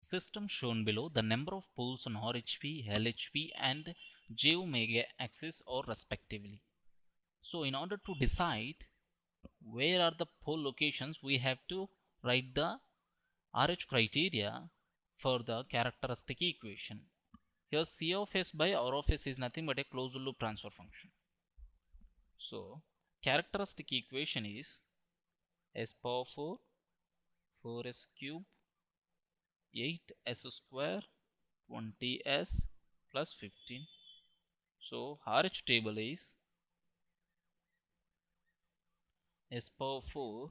System shown below, the number of poles on RHP, LHP and J omega axis are respectively. So in order to decide where are the pole locations, we have to write the RH criteria for the characteristic equation. Here C of S by R of S is nothing but a closed loop transfer function. So characteristic equation is S power 4, 4s cube, 8s square, 20s plus 15. So RH table is S power 4,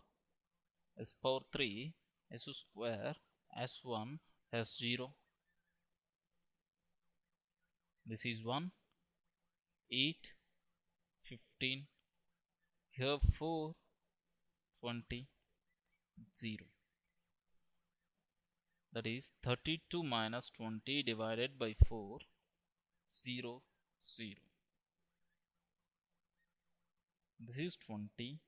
S power 3, S square, S1, S0. This is 1, 8, 15. Here 4, 20, 0. That is 32 minus 20 divided by 4, 0, 0. This is 20.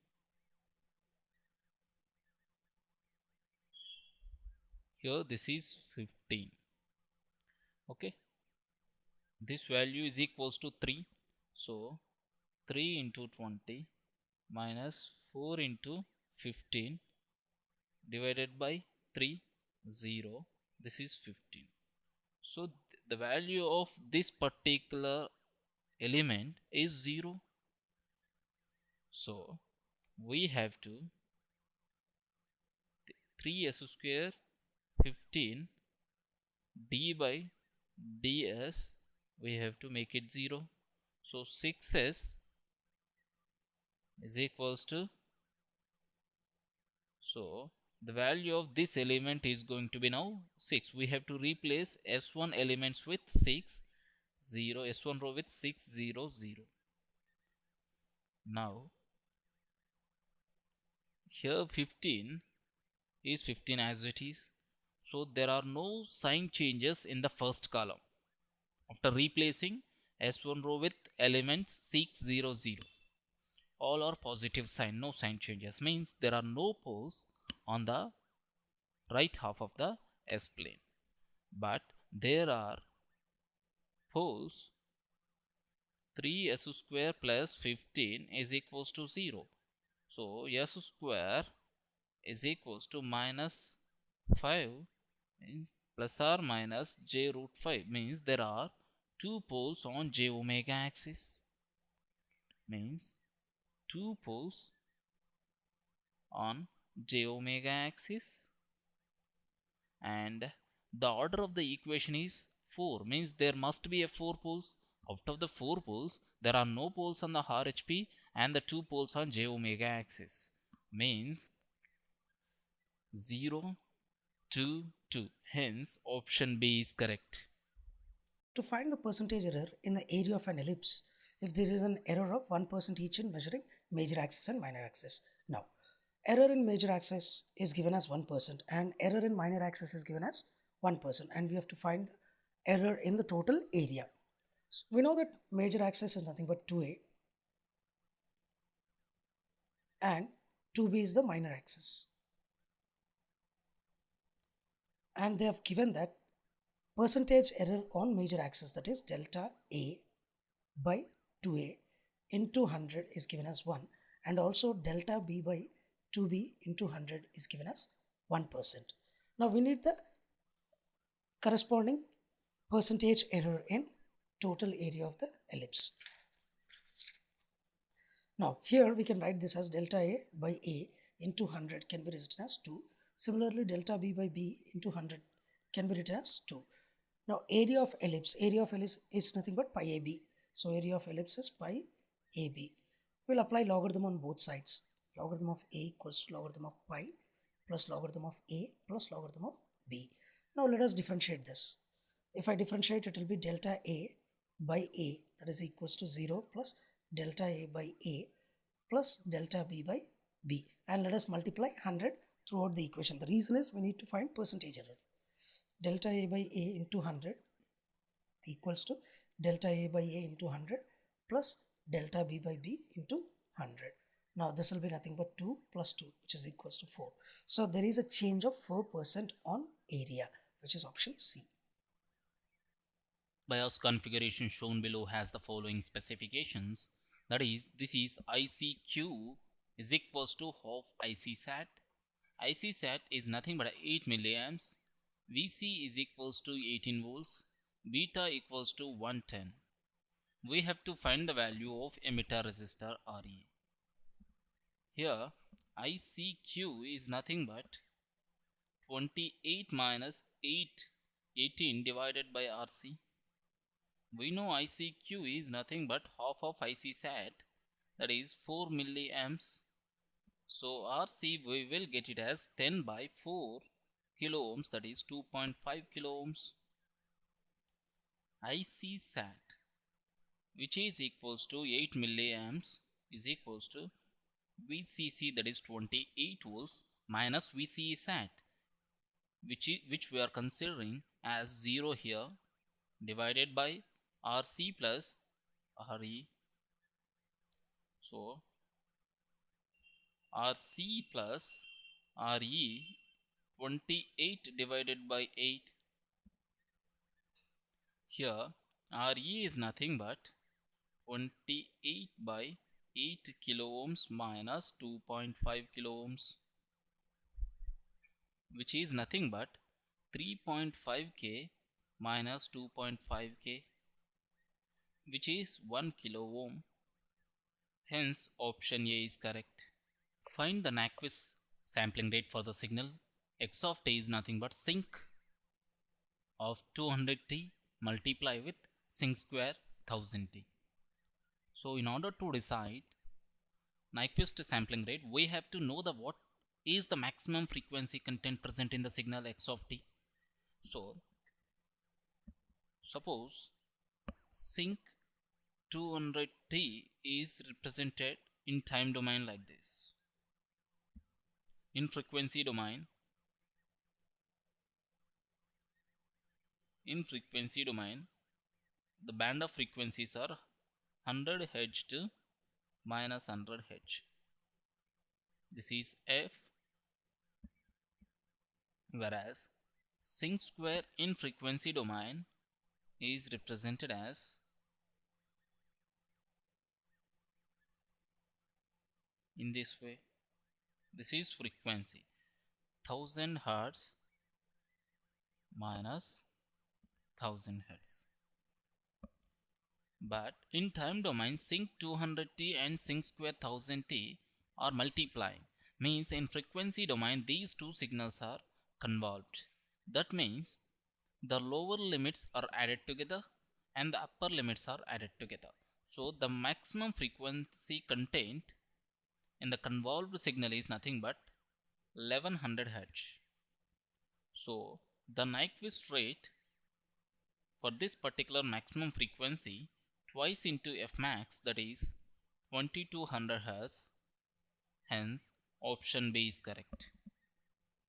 Here this is 15. Okay. This value is equals to 3. So 3 into 20 minus 4 into 15 divided by 3, 0. This is 15. So the value of this particular element is 0. So we have to 3s square 15 d by ds, we have to make it 0. So 6s is equals to, so the value of this element is going to be now 6. We have to replace s1 elements with 6, 0, s1 row with 6, 0, 0. Now here 15 is 15 as it is. So there are no sign changes in the first column after replacing S1 row with elements 6, 0, 0. All are positive sign, no sign changes, means there are no poles on the right half of the S plane. But there are poles. 3s square plus 15 is equals to 0. So s square is equals to minus 5 means plus or minus j root 5, means there are 2 poles on j omega axis, means 2 poles on j omega axis, and the order of the equation is 4, means there must be a 4 poles. Out of the 4 poles, there are no poles on the RHP and the 2 poles on j omega axis, means 0, 2, 2. Hence option B is correct. To find the percentage error in the area of an ellipse, if there is an error of 1% each in measuring major axis and minor axis. Now, error in major axis is given as 1% and error in minor axis is given as 1%, and we have to find error in the total area. So we know that major axis is nothing but 2a and 2b is the minor axis, and they have given that percentage error on major axis, that is delta a by 2a into 100 is given as 1, and also delta b by 2b into 100 is given as 1%. Now we need the corresponding percentage error in total area of the ellipse. Now here we can write this as delta a by a into 100 can be written as 2. Similarly, delta b by b into 100 can be written as 2. Now area of ellipse is nothing but pi ab. So area of ellipse is pi ab. We'll apply logarithm on both sides. Logarithm of a equals to logarithm of pi plus logarithm of a plus logarithm of b. Now let us differentiate this. If I differentiate, it will be delta a by a, that is equals to 0 plus delta a by a plus delta b by b, and let us multiply 100 throughout the equation. The reason is we need to find percentage error. Delta a by a into 100 equals to delta a by a into 100 plus delta b by b into 100. Now this will be nothing but 2 plus 2, which is equals to 4. So there is a change of 4% on area. which is option C. BIOS configuration shown below has the following specifications. That is, this is ICQ is equals to half IC-SAT. IC-SAT is nothing but 8 milliamps. VC is equals to 18 volts. Beta equals to 110. We have to find the value of emitter resistor RE. Here ICQ is nothing but 28 minus 18 divided by RC. We know ICQ is nothing but half of IC-SAT, that is 4 milliamps. So RC we will get it as 10 by 4 kilo ohms, that is 2.5 kilo ohms. IC-SAT, which is equals to 8 milliamps, is equals to VCC, that is 28 volts, minus VCE-SAT, which we are considering as 0 here, divided by RC plus RE. So RC plus RE, 28 divided by 8. Here RE is nothing but 28 by 8 kilo ohms minus 2.5 kilo ohms, which is nothing but 3.5k minus 2.5k, which is 1 kilo ohm. Hence option A is correct. Find the Nyquist sampling rate for the signal. X of t is nothing but sinc of 200t multiply with sinc square 1000t. So in order to decide Nyquist sampling rate, we have to know the what is the maximum frequency content present in the signal X of t. So suppose sinc 200t is represented in time domain like this. In frequency domain, the band of frequencies are 100 Hz to minus 100 Hz. This is F, whereas sinc square in frequency domain is represented as in this way. This is frequency 1000 Hz minus 1000 Hz. But in time domain, sinc 200t and sinc square 1000t are multiplying. Means in frequency domain these two signals are convolved. That means the lower limits are added together and the upper limits are added together. So the maximum frequency content in the convolved signal is nothing but 1100 Hz. So the Nyquist rate for this particular maximum frequency twice into F max, that is 2200 Hz. Hence option B is correct.